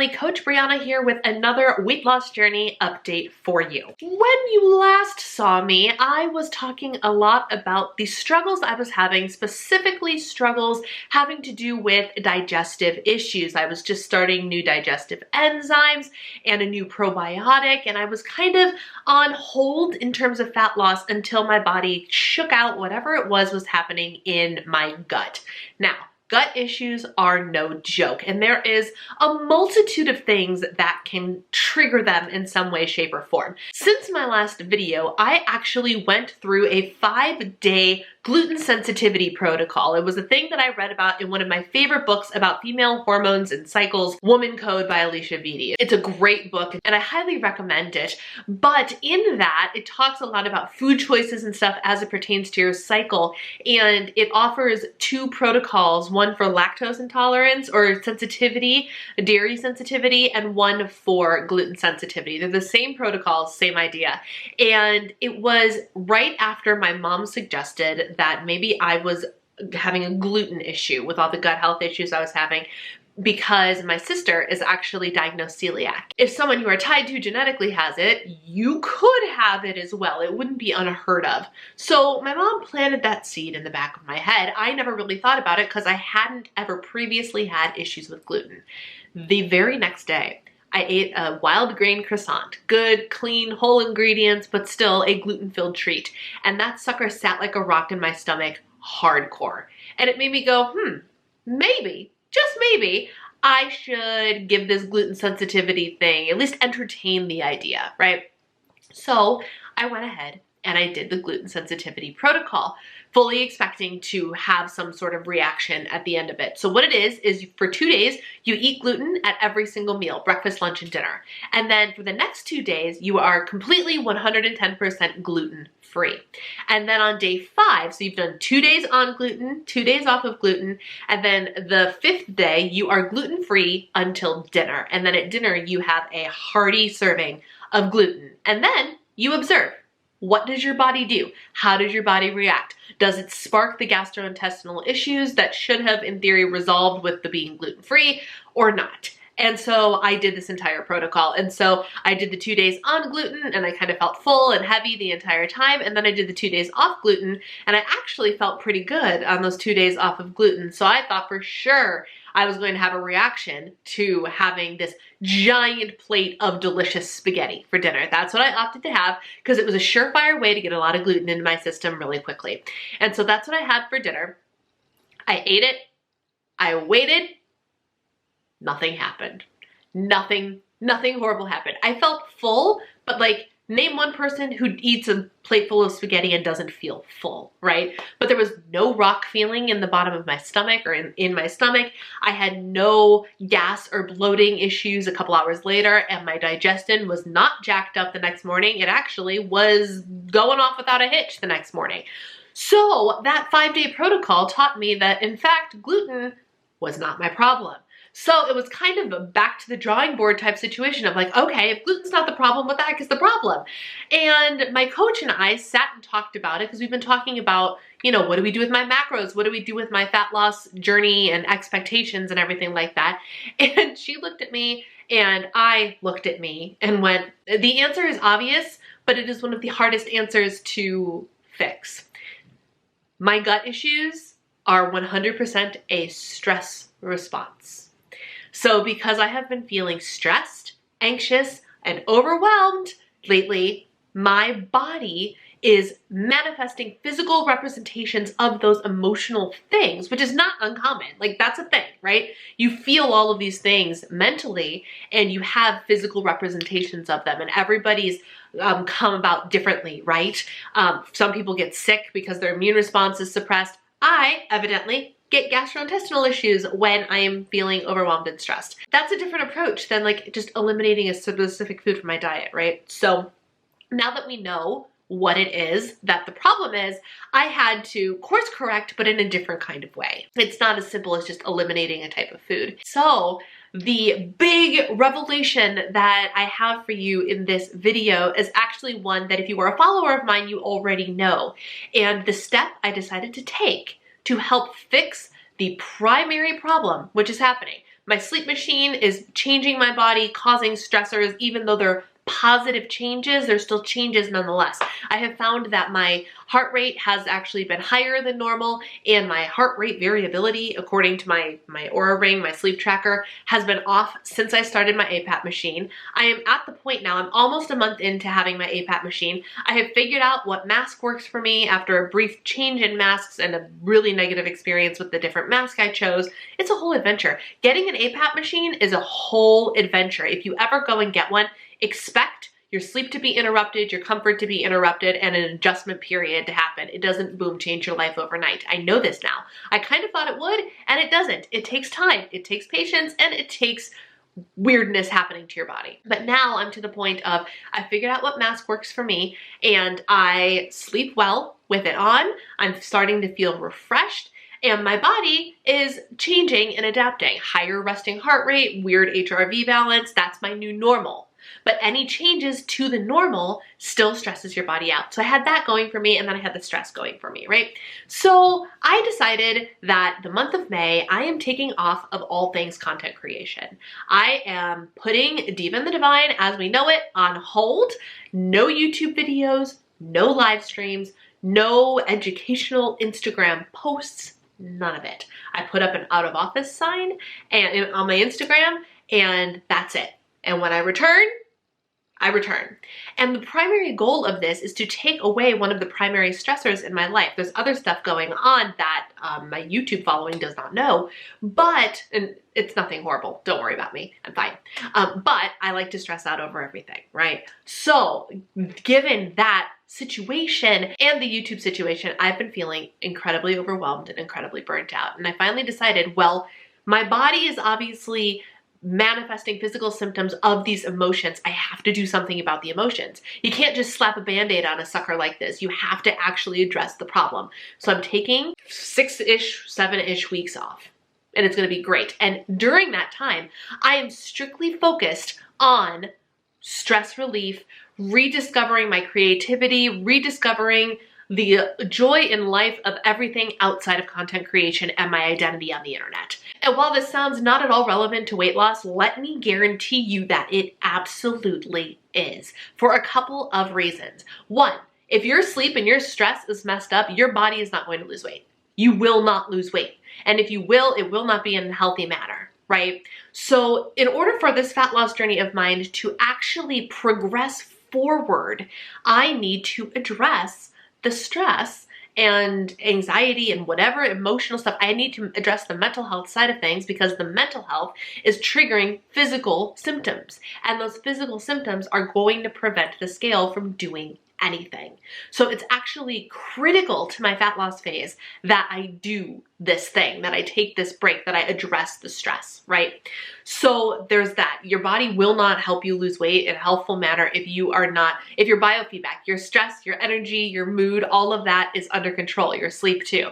family, Coach Brianna here with another weight loss journey update for you. When you last saw me, I was talking a lot about the struggles I was having, specifically struggles having to do with digestive issues. I was just starting new digestive enzymes and a new probiotic, and I was kind of on hold in terms of fat loss until my body shook out whatever it was happening in my gut. Now, gut issues are no joke, and there is a multitude of things that can trigger them in some way, shape, or form. Since my last video, I actually went through a 5-day gluten sensitivity protocol. It was a thing that I read about in one of my favorite books about female hormones and cycles, Woman Code by Alicia Vitti. It's a great book and I highly recommend it. But in that, it talks a lot about food choices and stuff as it pertains to your cycle. And it offers 2 protocols, one for lactose intolerance or sensitivity, dairy sensitivity, and one for gluten sensitivity. They're the same protocols, same idea. And it was right after my mom suggested that maybe I was having a gluten issue with all the gut health issues I was having, because my sister is actually diagnosed celiac. If someone you are tied to genetically has it, you could have it as well. It wouldn't be unheard of. So my mom planted that seed in the back of my head. I never really thought about it because I hadn't ever previously had issues with gluten. The very next day, I ate a wild grain croissant. Good, clean, whole ingredients, but still a gluten-filled treat. And that sucker sat like a rock in my stomach, hardcore. And it made me go, maybe, just maybe, I should give this gluten sensitivity thing, at least entertain the idea, right? So I went ahead and I did the gluten sensitivity protocol, fully expecting to have some sort of reaction at the end of it. So what it is for 2 days, you eat gluten at every single meal, breakfast, lunch, and dinner. And then for the next 2 days, you are completely 110% gluten-free. And then on day 5, so you've done 2 days on gluten, 2 days off of gluten, and then the 5th day, you are gluten-free until dinner. And then at dinner, you have a hearty serving of gluten. And then you observe. What does your body do? How does your body react? Does it spark the gastrointestinal issues that should have, in theory, resolved with the being gluten-free or not? And so I did this entire protocol. And so I did the 2 days on gluten and I kind of felt full and heavy the entire time. And then I did the 2 days off gluten and I actually felt pretty good on those 2 days off of gluten. So I thought for sure I was going to have a reaction to having this giant plate of delicious spaghetti for dinner. That's what I opted to have because it was a surefire way to get a lot of gluten into my system really quickly. And so that's what I had for dinner. I ate it. I waited. Nothing happened. Nothing horrible happened. I felt full, but like, name one person who eats a plate full of spaghetti and doesn't feel full, right? But there was no rock feeling in the bottom of my stomach or in my stomach. I had no gas or bloating issues a couple hours later, and my digestion was not jacked up the next morning. It actually was going off without a hitch the next morning. So that 5-day protocol taught me that, in fact, gluten was not my problem. So it was kind of a back to the drawing board type situation of like, okay, if gluten's not the problem, what the heck is the problem? And my coach and I sat and talked about it because we've been talking about, you know, what do we do with my macros? What do we do with my fat loss journey and expectations and everything like that? And she looked at me and I looked at me and went, the answer is obvious, but it is one of the hardest answers to fix. My gut issues are 100% a stress response. So because I have been feeling stressed, anxious, and overwhelmed lately, my body is manifesting physical representations of those emotional things, which is not uncommon. Like, that's a thing, right? You feel all of these things mentally and you have physical representations of them, and everybody's come about differently, right? Some people get sick because their immune response is suppressed. I evidently get gastrointestinal issues when I am feeling overwhelmed and stressed. That's a different approach than like just eliminating a specific food from my diet, right? So now that we know what it is that the problem is, I had to course correct, but in a different kind of way. It's not as simple as just eliminating a type of food. So the big revelation that I have for you in this video is actually one that if you are a follower of mine, you already know. And the step I decided to take to help fix the primary problem, which is happening. My sleep machine is changing my body, causing stressors, even though they're positive changes, there's still changes nonetheless. I have found that my heart rate has actually been higher than normal, and my heart rate variability, according to my Oura Ring, my sleep tracker, has been off since I started my APAP machine. I am at the point now, I'm almost a month into having my APAP machine. I have figured out what mask works for me after a brief change in masks and a really negative experience with the different mask I chose. It's a whole adventure. Getting an APAP machine is a whole adventure. If you ever go and get one, expect your sleep to be interrupted, your comfort to be interrupted, and an adjustment period to happen. It doesn't boom change your life overnight. I know this now. I kind of thought it would, and it doesn't. It takes time, it takes patience, and it takes weirdness happening to your body. But now I'm to the point of I figured out what mask works for me, and I sleep well with it on. I'm starting to feel refreshed, and my body is changing and adapting. Higher resting heart rate, weird HRV balance, that's my new normal. But any changes to the normal still stresses your body out. So I had that going for me, and then I had the stress going for me, right? So I decided that the month of May, I am taking off of all things content creation. I am putting Diva and the Divine as we know it on hold. No YouTube videos, no live streams, no educational Instagram posts, none of it. I put up an out of office sign and on my Instagram, and that's it. And when I return, I return. And the primary goal of this is to take away one of the primary stressors in my life. There's other stuff going on that my YouTube following does not know, but, and it's nothing horrible. Don't worry about me. I'm fine. But I like to stress out over everything, right? So given that situation and the YouTube situation, I've been feeling incredibly overwhelmed and incredibly burnt out. And I finally decided, well, my body is obviously manifesting physical symptoms of these emotions. I have to do something about the emotions. You can't just slap a band-aid on a sucker like this. You have to actually address the problem. So I'm taking 6-ish, 7-ish weeks off, and it's going to be great. And during that time, I am strictly focused on stress relief, rediscovering my creativity, rediscovering the joy in life of everything outside of content creation and my identity on the internet. And while this sounds not at all relevant to weight loss, let me guarantee you that it absolutely is, for a couple of reasons. One, if your sleep and your stress is messed up, your body is not going to lose weight. You will not lose weight. And if you will, it will not be in a healthy manner, right? So in order for this fat loss journey of mine to actually progress forward, I need to address the stress and anxiety and whatever emotional stuff. I need to address the mental health side of things, because the mental health is triggering physical symptoms, and those physical symptoms are going to prevent the scale from doing anything. So it's actually critical to my fat loss phase that I do this thing, that I take this break, that I address the stress, right? So there's that. Your body will not help you lose weight in a healthful manner if you are not, if your biofeedback, your stress, your energy, your mood, all of that is under control, your sleep too.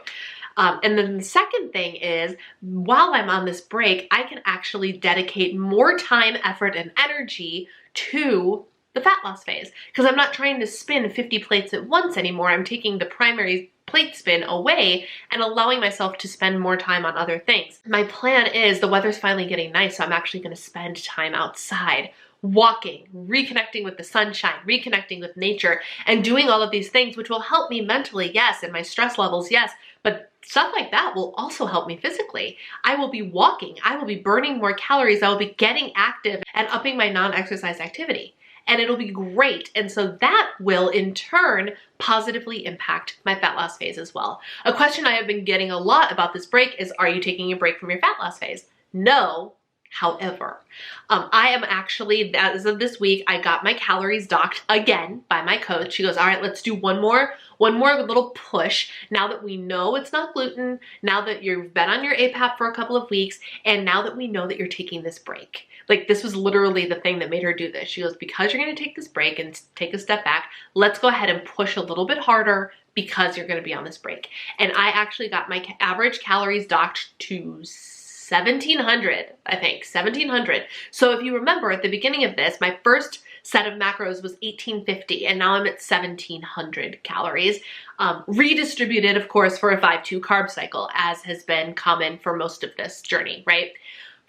And then the second thing is, while I'm on this break, I can actually dedicate more time, effort, and energy to the fat loss phase, because I'm not trying to spin 50 plates at once anymore. I'm taking the primary plate spin away and allowing myself to spend more time on other things. My plan is, the weather's finally getting nice, so I'm actually going to spend time outside, walking, reconnecting with the sunshine, reconnecting with nature, and doing all of these things, which will help me mentally, yes, and my stress levels, yes, but stuff like that will also help me physically. I will be walking, I will be burning more calories, I will be getting active and upping my non-exercise activity. And it'll be great. And so that will in turn positively impact my fat loss phase as well. A question I have been getting a lot about this break is, are you taking a break from your fat loss phase? No. However, I am actually, as of this week, I got my calories docked again by my coach. She goes, all right, let's do one more little push. Now that we know it's not gluten, now that you've been on your APAP for a couple of weeks, and now that we know that you're taking this break. Like, this was literally the thing that made her do this. She goes, because you're going to take this break and take a step back, let's go ahead and push a little bit harder because you're going to be on this break. And I actually got my average calories docked to 1,700, I think, 1,700. So if you remember at the beginning of this, my first set of macros was 1,850, and now I'm at 1,700 calories, redistributed, of course, for a 5-2 carb cycle, as has been common for most of this journey, right?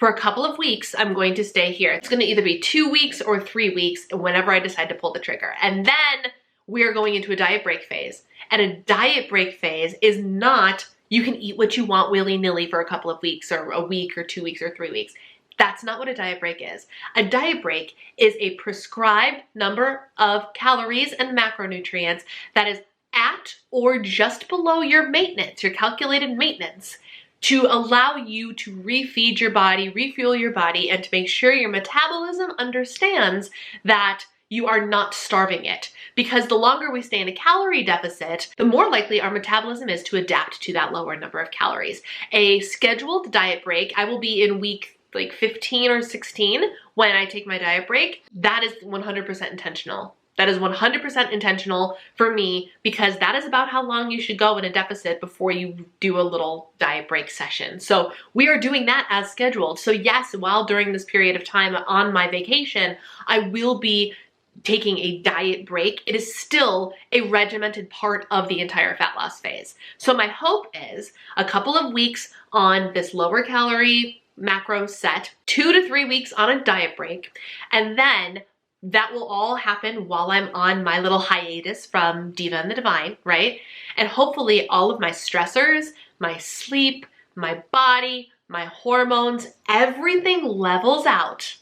for a couple of weeks, I'm going to stay here. It's gonna either be 2 weeks or 3 weeks whenever I decide to pull the trigger. And then we're going into a diet break phase. And a diet break phase is not, you can eat what you want willy-nilly for a couple of weeks or a week or 2 weeks or 3 weeks. That's not what a diet break is. A diet break is a prescribed number of calories and macronutrients that is at or just below your maintenance, your calculated maintenance, to allow you to refeed your body, refuel your body, and to make sure your metabolism understands that you are not starving it. Because the longer we stay in a calorie deficit, the more likely our metabolism is to adapt to that lower number of calories. A scheduled diet break, I will be in week like 15 or 16 when I take my diet break. That is 100% intentional. That is 100% intentional for me, because that is about how long you should go in a deficit before you do a little diet break session. So we are doing that as scheduled. So yes, while during this period of time on my vacation, I will be taking a diet break. It is still a regimented part of the entire fat loss phase. So my hope is a couple of weeks on this lower calorie macro set, 2 to 3 weeks on a diet break, and then that will all happen while I'm on my little hiatus from Diva and the Divine, right? And hopefully all of my stressors, my sleep, my body, my hormones, everything levels out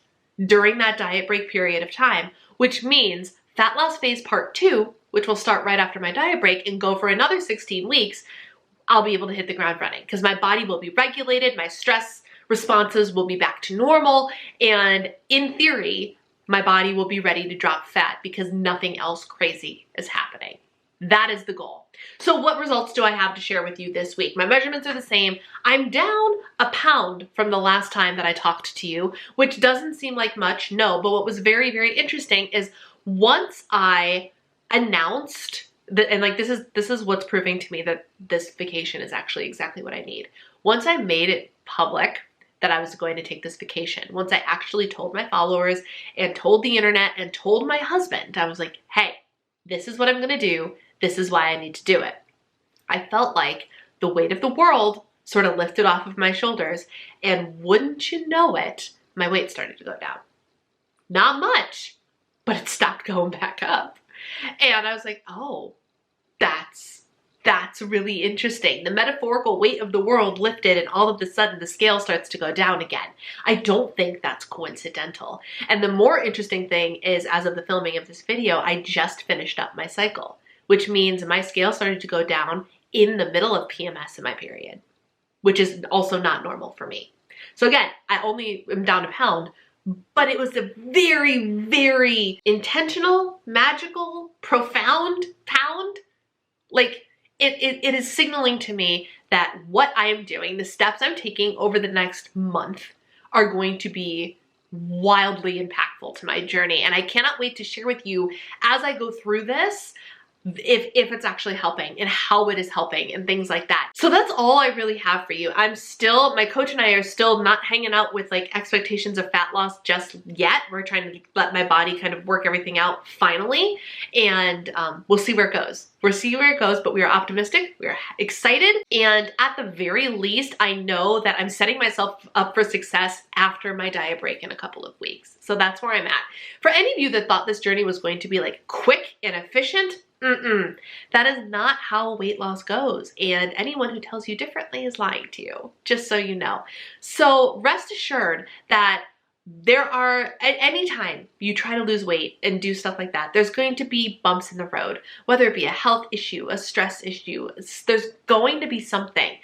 during that diet break period of time, which means fat loss phase part 2, which will start right after my diet break and go for another 16 weeks, I'll be able to hit the ground running because my body will be regulated, my stress responses will be back to normal, and in theory, my body will be ready to drop fat because nothing else crazy is happening. That is the goal. So what results do I have to share with you this week? My measurements are the same. I'm down a pound from the last time that I talked to you, which doesn't seem like much, no, but what was very, very interesting is once I announced that, and like this is what's proving to me that this vacation is actually exactly what I need. Once I made it public that I was going to take this vacation, once I actually told my followers and told the internet and told my husband, I was like, hey, this is what I'm gonna do. This is why I need to do it. I felt like the weight of the world sort of lifted off of my shoulders, and wouldn't you know it, my weight started to go down. Not much, but it stopped going back up. And I was like, oh, that's really interesting. The metaphorical weight of the world lifted and all of a sudden the scale starts to go down again. I don't think that's coincidental. And the more interesting thing is, as of the filming of this video, I just finished up my cycle, which means my scale started to go down in the middle of PMS in my period, which is also not normal for me. So again, I only am down a pound, but it was a very, very intentional, magical, profound pound. Like, it is signaling to me that what I am doing, the steps I'm taking over the next month, are going to be wildly impactful to my journey. And I cannot wait to share with you as I go through this if it's actually helping and how it is helping and things like that. So that's all I really have for you. My coach and I are still not hanging out with like expectations of fat loss just yet. We're trying to let my body kind of work everything out finally, and we'll see where it goes. We'll see where it goes, but we are optimistic, we are excited, and at the very least, I know that I'm setting myself up for success after my diet break in a couple of weeks. So that's where I'm at. For any of you that thought this journey was going to be like quick and efficient, that is not how weight loss goes, and anyone who tells you differently is lying to you, just so you know. So rest assured that there are, at any time you try to lose weight and do stuff like that, there's going to be bumps in the road, whether it be a health issue, a stress issue, there's going to be something.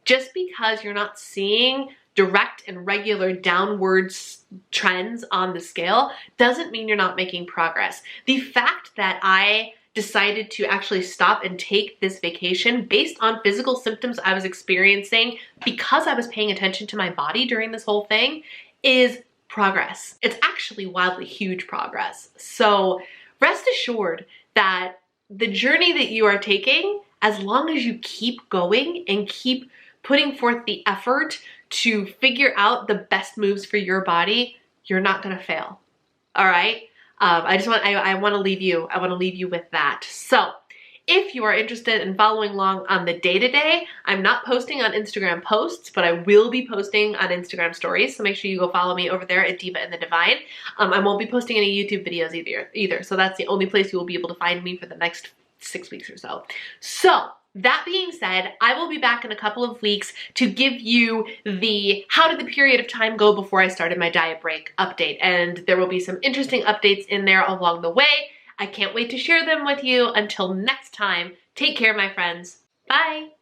Just because you're not seeing direct and regular downwards trends on the scale doesn't mean you're not making progress. The fact that I decided to actually stop and take this vacation based on physical symptoms I was experiencing because I was paying attention to my body during this whole thing is progress. It's actually wildly huge progress. So rest assured that the journey that you are taking, as long as you keep going and keep putting forth the effort to figure out the best moves for your body, you're not gonna fail. All right? I want to leave you with that. So if you are interested in following along on the day-to-day, I'm not posting on Instagram posts, but I will be posting on Instagram stories. So make sure you go follow me over there at Diva and the Divine. I won't be posting any YouTube videos either. So that's the only place you will be able to find me for the next 6 weeks or so. So that being said, I will be back in a couple of weeks to give you the how did the period of time go before I started my diet break update. And there will be some interesting updates in there along the way. I can't wait to share them with you. Until next time, take care, my friends. Bye.